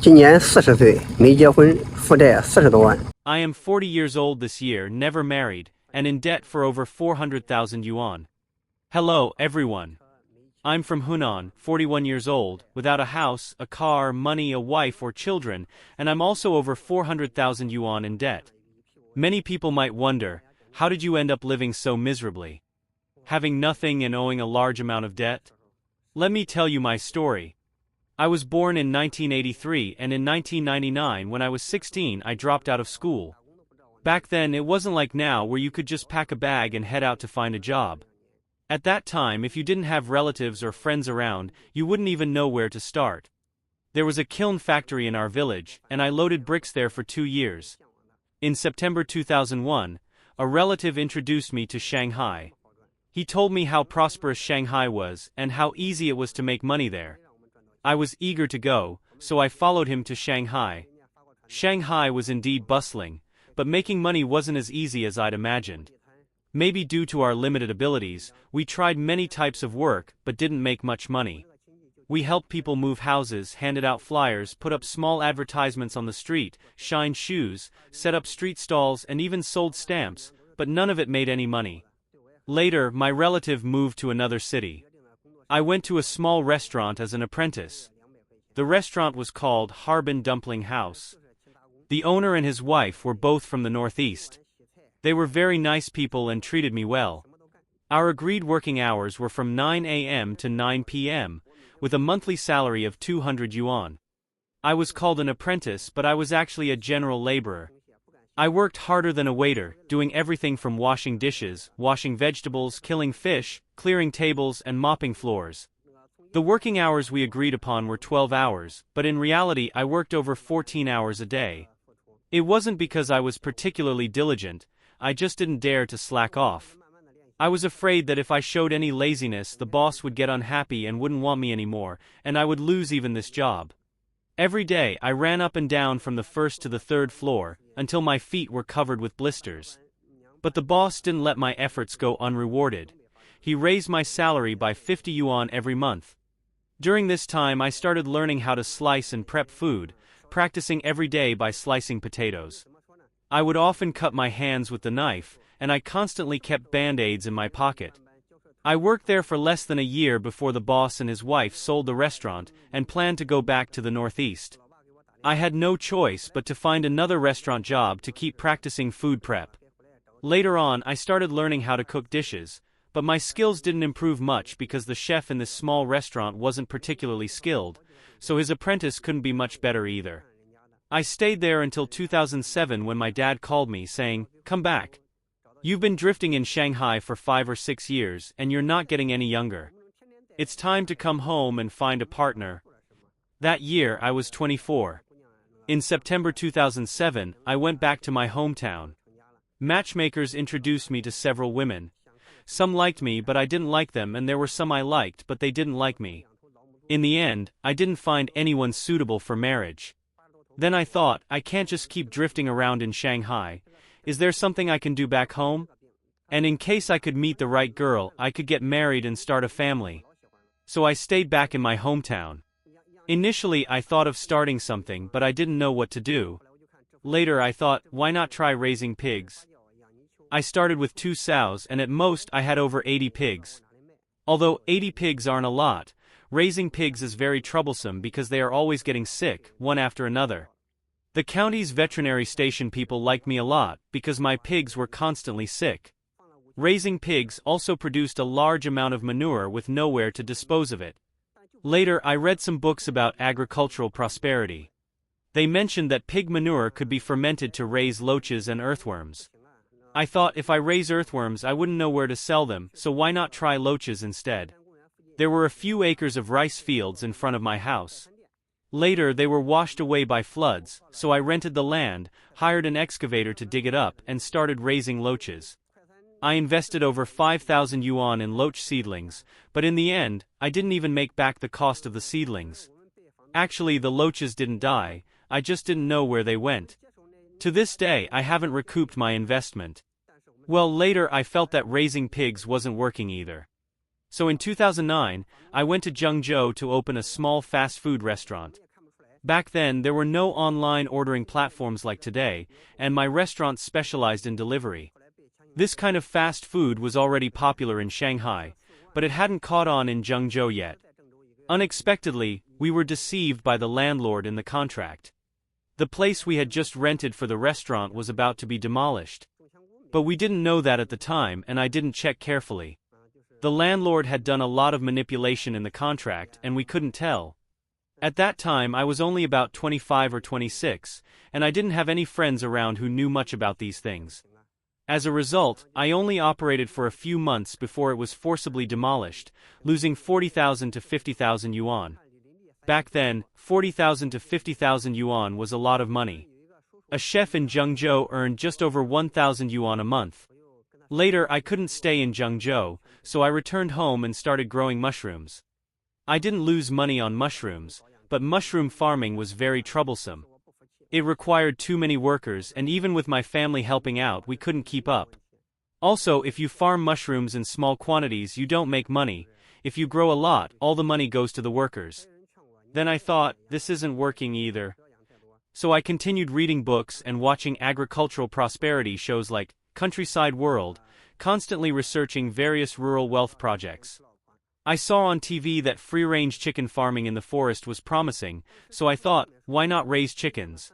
今年40岁，没结婚，负债40多万。I am 40 years old this year, never married, and in debt for over 400,000 yuan. Hello, everyone. I'm from Hunan, 41 years old, without a house, a car, money, a wife or children, and I'm also over 400,000 yuan in debt. Many people might wonder, how did you end up living so miserably? Having nothing and owing a large amount of debt? Let me tell you my story. I was born in 1983, and in 1999, when I was 16, I dropped out of school. Back then, it wasn't like now where you could just pack a bag and head out to find a job. At that time, if you didn't have relatives or friends around, you wouldn't even know where to start. There was a kiln factory in our village, and I loaded bricks there for 2 years. In September 2001, a relative introduced me to Shanghai. He told me how prosperous Shanghai was, and how easy it was to make money there. I was eager to go, so I followed him to Shanghai. Shanghai was indeed bustling, but making money wasn't as easy as I'd imagined. Maybe due to our limited abilities, we tried many types of work but didn't make much money. We helped people move houses, handed out flyers, put up small advertisements on the street, shined shoes, set up street stalls, and even sold stamps, but none of it made any money. Later, my relative moved to another city. I went to a small restaurant as an apprentice. The restaurant was called Harbin Dumpling House. The owner and his wife were both from the Northeast. They were very nice people and treated me well. Our agreed working hours were from 9 a.m. to 9 p.m., with a monthly salary of 200 yuan. I was called an apprentice, but I was actually a general laborer. I worked harder than a waiter, doing everything from washing dishes, washing vegetables, killing fish, clearing tables, and mopping floors. The working hours we agreed upon were 12 hours, but in reality I worked over 14 hours a day. It wasn't because I was particularly diligent, I just didn't dare to slack off. I was afraid that if I showed any laziness, the boss would get unhappy and wouldn't want me anymore, and I would lose even this job. Every day, I ran up and down from the first to the third floor, until my feet were covered with blisters. But the boss didn't let my efforts go unrewarded. He raised my salary by 50 yuan every month. During this time, I started learning how to slice and prep food, practicing every day by slicing potatoes. I would often cut my hands with the knife, and I constantly kept band-aids in my pocket. I worked there for less than a year before the boss and his wife sold the restaurant and planned to go back to the Northeast. I had no choice but to find another restaurant job to keep practicing food prep. Later on, I started learning how to cook dishes, but my skills didn't improve much because the chef in this small restaurant wasn't particularly skilled, so his apprentice couldn't be much better either. I stayed there until 2007 when my dad called me saying, "Come back. You've been drifting in Shanghai for 5 or 6 years, and you're not getting any younger. It's time to come home and find a partner." That year, I was 24. In September 2007, I went back to my hometown. Matchmakers introduced me to several women. Some liked me, but I didn't like them, and there were some I liked, but they didn't like me. In the end, I didn't find anyone suitable for marriage. Then I thought, I can't just keep drifting around in Shanghai. Is there something I can do back home? And in case I could meet the right girl, I could get married and start a family. So I stayed back in my hometown. Initially, I thought of starting something, but I didn't know what to do. Later, I thought, why not try raising pigs? I started with 2 sows, and at most, I had over 80 pigs. Although 80 pigs aren't a lot, raising pigs is very troublesome because they are always getting sick, one after another. The county's veterinary station people liked me a lot because my pigs were constantly sick. Raising pigs also produced a large amount of manure with nowhere to dispose of it. Later, I read some books about agricultural prosperity. They mentioned that pig manure could be fermented to raise loaches and earthworms. I thought if I raise earthworms, I wouldn't know where to sell them, so why not try loaches instead? There were a few acres of rice fields in front of my house. Later, they were washed away by floods, so I rented the land, hired an excavator to dig it up, and started raising loaches. I invested over 5,000 yuan in loach seedlings, but in the end, I didn't even make back the cost of the seedlings. Actually, the loaches didn't die, I just didn't know where they went. To this day, I haven't recouped my investment. Well, later I felt that raising pigs wasn't working either. So in 2009, I went to Zhengzhou to open a small fast food restaurant. Back then, there were no online ordering platforms like today, and my restaurant specialized in delivery. This kind of fast food was already popular in Shanghai, but it hadn't caught on in Zhengzhou yet. Unexpectedly, we were deceived by the landlord in the contract. The place we had just rented for the restaurant was about to be demolished. But we didn't know that at the time, and I didn't check carefully. The landlord had done a lot of manipulation in the contract, and we couldn't tell. At that time I was only about 25 or 26, and I didn't have any friends around who knew much about these things. As a result, I only operated for a few months before it was forcibly demolished, losing 40,000 to 50,000 yuan. Back then, 40,000 to 50,000 yuan was a lot of money. A chef in Zhengzhou earned just over 1,000 yuan a month. Later I couldn't stay in Zhengzhou, so I returned home and started growing mushrooms. I didn't lose money on mushrooms, but mushroom farming was very troublesome. It required too many workers, and even with my family helping out we couldn't keep up. Also, if you farm mushrooms in small quantities you don't make money. If you grow a lot, all the money goes to the workers. Then I thought, this isn't working either. So I continued reading books and watching agricultural prosperity shows like Countryside World, constantly researching various rural wealth projects. I saw on TV that free-range chicken farming in the forest was promising, so I thought, why not raise chickens?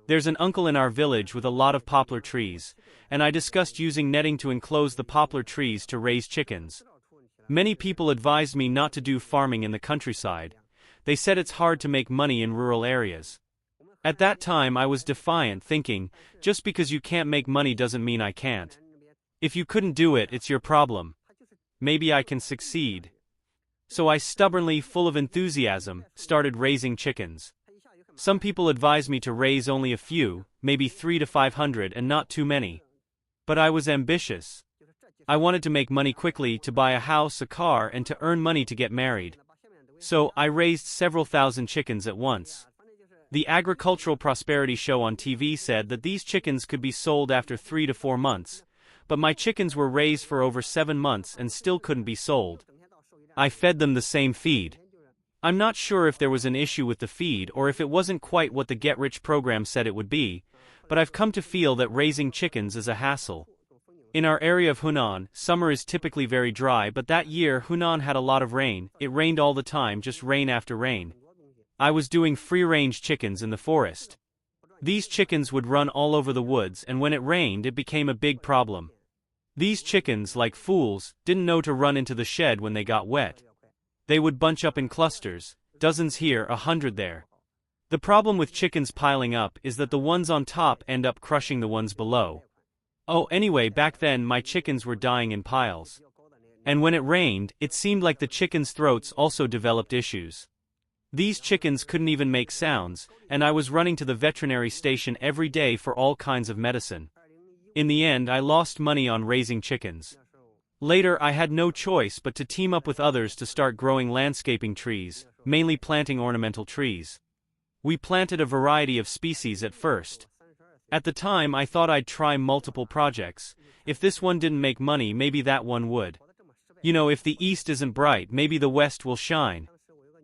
There's an uncle in our village with a lot of poplar trees, and I discussed using netting to enclose the poplar trees to raise chickens. Many people advised me not to do farming in the countryside. They said it's hard to make money in rural areas. At that time I was defiant, thinking, just because you can't make money doesn't mean I can't. If you couldn't do it, it's your problem. Maybe I can succeed. So I stubbornly, full of enthusiasm, started raising chickens. Some people advised me to raise only a few, maybe 300 to 500 and not too many. But I was ambitious. I wanted to make money quickly, to buy a house, a car, and to earn money to get married. So I raised several thousand chickens at once. The agricultural prosperity show on TV said that these chickens could be sold after 3 to 4 months, but my chickens were raised for over 7 months and still couldn't be sold. I fed them the same feed. I'm not sure if there was an issue with the feed or if it wasn't quite what the get-rich program said it would be, but I've come to feel that raising chickens is a hassle. In our area of Hunan, summer is typically very dry, but that year Hunan had a lot of rain. It rained all the time, just rain after rain. I was doing free-range chickens in the forest. These chickens would run all over the woods, and when it rained it became a big problem. These chickens, like fools, didn't know to run into the shed when they got wet. They would bunch up in clusters, dozens here, 100 there. The problem with chickens piling up is that the ones on top end up crushing the ones below. Oh, anyway, back then my chickens were dying in piles. And when it rained, it seemed like the chickens' throats also developed issues. These chickens couldn't even make sounds, and I was running to the veterinary station every day for all kinds of medicine. In the end, I lost money on raising chickens. Later, I had no choice but to team up with others to start growing landscaping trees, mainly planting ornamental trees. We planted a variety of species at first. At the time, I thought I'd try multiple projects. If this one didn't make money, maybe that one would. You know, if the east isn't bright, maybe the west will shine.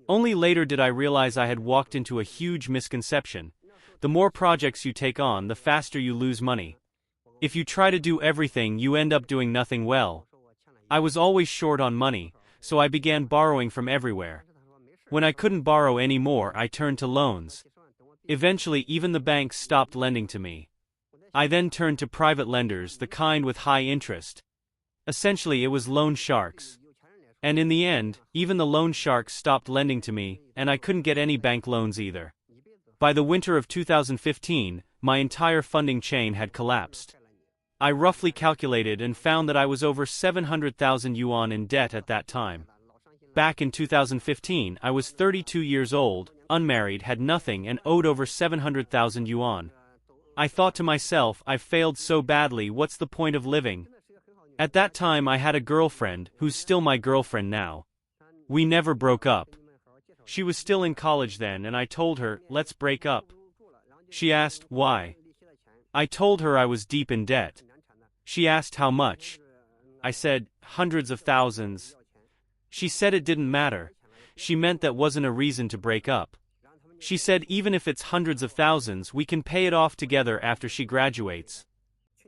Only later did I realize I had walked into a huge misconception. The more projects you take on, the faster you lose money. If you try to do everything, you end up doing nothing well. I was always short on money, so I began borrowing from everywhere. When I couldn't borrow any more, I turned to loans. Eventually, even the banks stopped lending to me. I then turned to private lenders, the kind with high interest. Essentially, it was loan sharks. And in the end, even the loan sharks stopped lending to me, and I couldn't get any bank loans either. By the winter of 2015, my entire funding chain had collapsed. I roughly calculated and found that I was over 700,000 yuan in debt at that time. Back in 2015, I was 32 years old, unmarried, had nothing, and owed over 700,000 yuan. I thought to myself, I've failed so badly, what's the point of living? At that time I had a girlfriend, who's still my girlfriend now. We never broke up. She was still in college then, and I told her, let's break up. She asked, why? I told her I was deep in debt. She asked how much. I said, hundreds of thousands. She said it didn't matter. She meant that wasn't a reason to break up. She said even if it's hundreds of thousands, we can pay it off together after she graduates.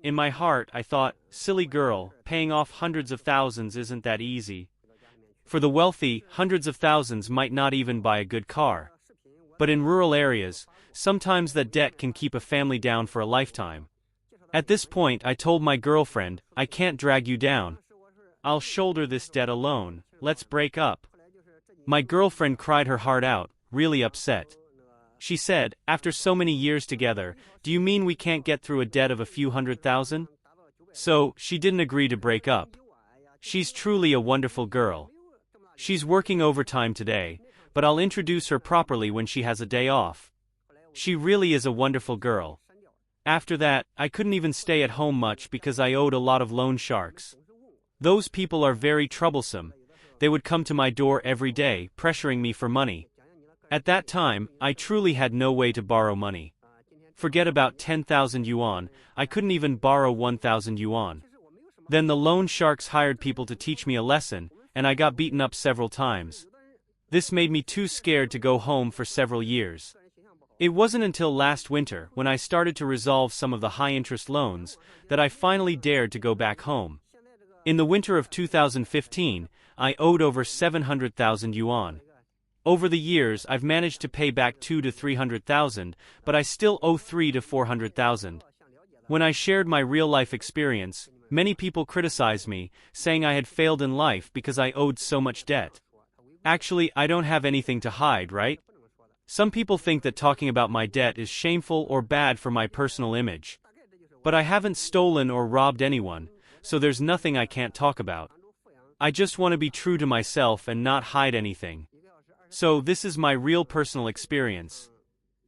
In my heart, I thought, silly girl, paying off hundreds of thousands isn't that easy. For the wealthy, hundreds of thousands might not even buy a good car. But in rural areas, sometimes that debt can keep a family down for a lifetime. At this point, I told my girlfriend, I can't drag you down. I'll shoulder this debt alone, let's break up. My girlfriend cried her heart out, really upset. She said, after so many years together, do you mean we can't get through a debt of a few $100,000? So, she didn't agree to break up. She's truly a wonderful girl. She's working overtime today, but I'll introduce her properly when she has a day off. She really is a wonderful girl. After that, I couldn't even stay at home much because I owed a lot of loan sharks. Those people are very troublesome. They would come to my door every day, pressuring me for money. At that time, I truly had no way to borrow money. Forget about 10,000 yuan, I couldn't even borrow 1,000 yuan. Then the loan sharks hired people to teach me a lesson, and I got beaten up several times. This made me too scared to go home for several years. It wasn't until last winter, when I started to resolve some of the high-interest loans, that I finally dared to go back home. In the winter of 2015, I owed over 700,000 yuan. Over the years, I've managed to pay back 200,000 to 300,000, but I still owe 300,000 to 400,000. When I shared my real-life experience, many people criticized me, saying I had failed in life because I owed so much debt. Actually, I don't have anything to hide, right? Some people think that talking about my debt is shameful or bad for my personal image. But I haven't stolen or robbed anyone, so there's nothing I can't talk about. I just want to be true to myself and not hide anything. So this is my real personal experience.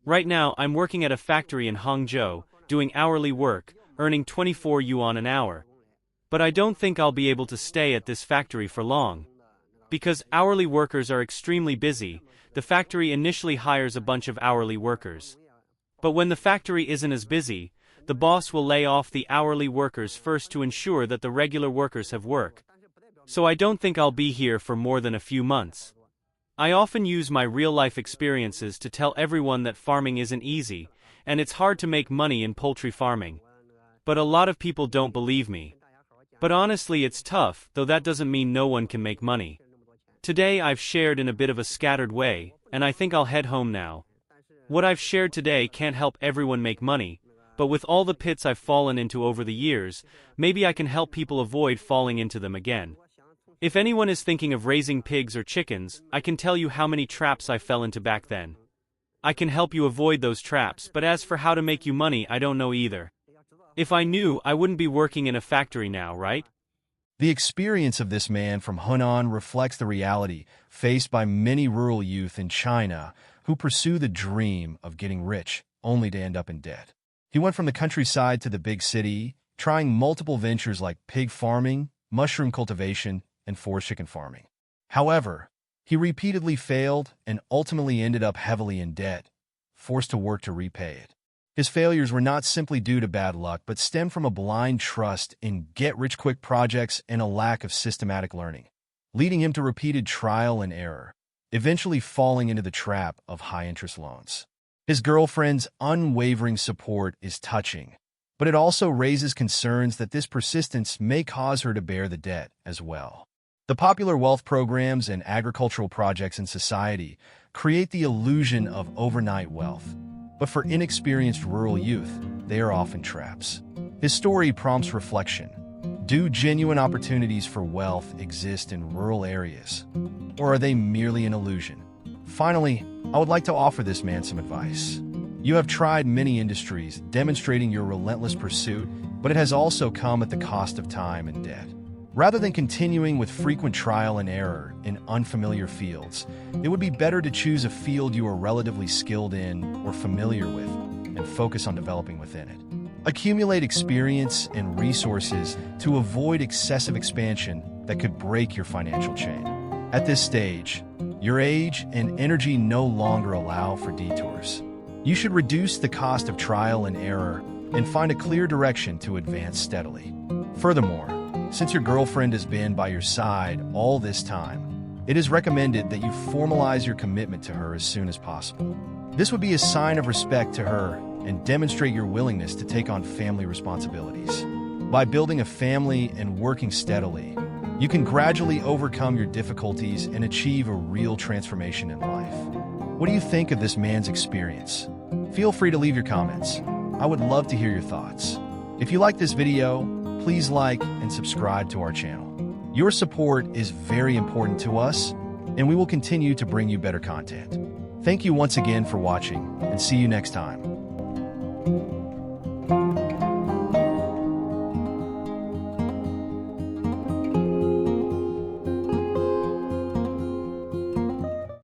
Right now, I'm working at a factory in Hangzhou, doing hourly work, earning 24 yuan an hour. But I don't think I'll be able to stay at this factory for long. Because hourly workers are extremely busy, the factory initially hires a bunch of hourly workers. But when the factory isn't as busy, the boss will lay off the hourly workers first to ensure that the regular workers have work. So I don't think I'll be here for more than a few months. I often use my real-life experiences to tell everyone that farming isn't easy, and it's hard to make money in poultry farming. But a lot of people don't believe me. But honestly, it's tough, though that doesn't mean no one can make money. Today I've shared in a bit of a scattered way, and I think I'll head home now. What I've shared today can't help everyone make money, but with all the pits I've fallen into over the years, maybe I can help people avoid falling into them again. If anyone is thinking of raising pigs or chickens, I can tell you how many traps I fell into back then. I can help you avoid those traps, but as for how to make you money, I don't know either. If I knew, I wouldn't be working in a factory now, right? The experience of this man from Hunan reflects the reality faced by many rural youth in China who pursue the dream of getting rich, only to end up in debt. He went from the countryside to the big city, trying multiple ventures like pig farming, mushroom cultivation, and forest chicken farming. However, he repeatedly failed and ultimately ended up heavily in debt, forced to work to repay it. His failures were not simply due to bad luck, but stemmed from a blind trust in get-rich-quick projects and a lack of systematic learning, leading him to repeated trial and error, eventually falling into the trap of high-interest loans. His girlfriend's unwavering support is touching, but it also raises concerns that this persistence may cause her to bear the debt as well. The popular wealth programs and agricultural projects in society create the illusion of overnight wealth, but for inexperienced rural youth, they are often traps. His story prompts reflection. Do genuine opportunities for wealth exist in rural areas, or are they merely an illusion? Finally, I would like to offer this man some advice. You have tried many industries, demonstrating your relentless pursuit, but it has also come at the cost of time and debt. Rather than continuing with frequent trial and error in unfamiliar fields, it would be better to choose a field you are relatively skilled in or familiar with and focus on developing within it. Accumulate experience and resources to avoid excessive expansion that could break your financial chain. At this stage, your age and energy no longer allow for detours. You should reduce the cost of trial and error and find a clear direction to advance steadily. Furthermore, since your girlfriend has been by your side all this time, it is recommended that you formalize your commitment to her as soon as possible. This would be a sign of respect to her and demonstrate your willingness to take on family responsibilities. By building a family and working steadily, you can gradually overcome your difficulties and achieve a real transformation in life. What do you think of this man's experience? Feel free to leave your comments. I would love to hear your thoughts. If you like this video, please like and subscribe to our channel. Your support is very important to us, and we will continue to bring you better content. Thank you once again for watching, and see you next time.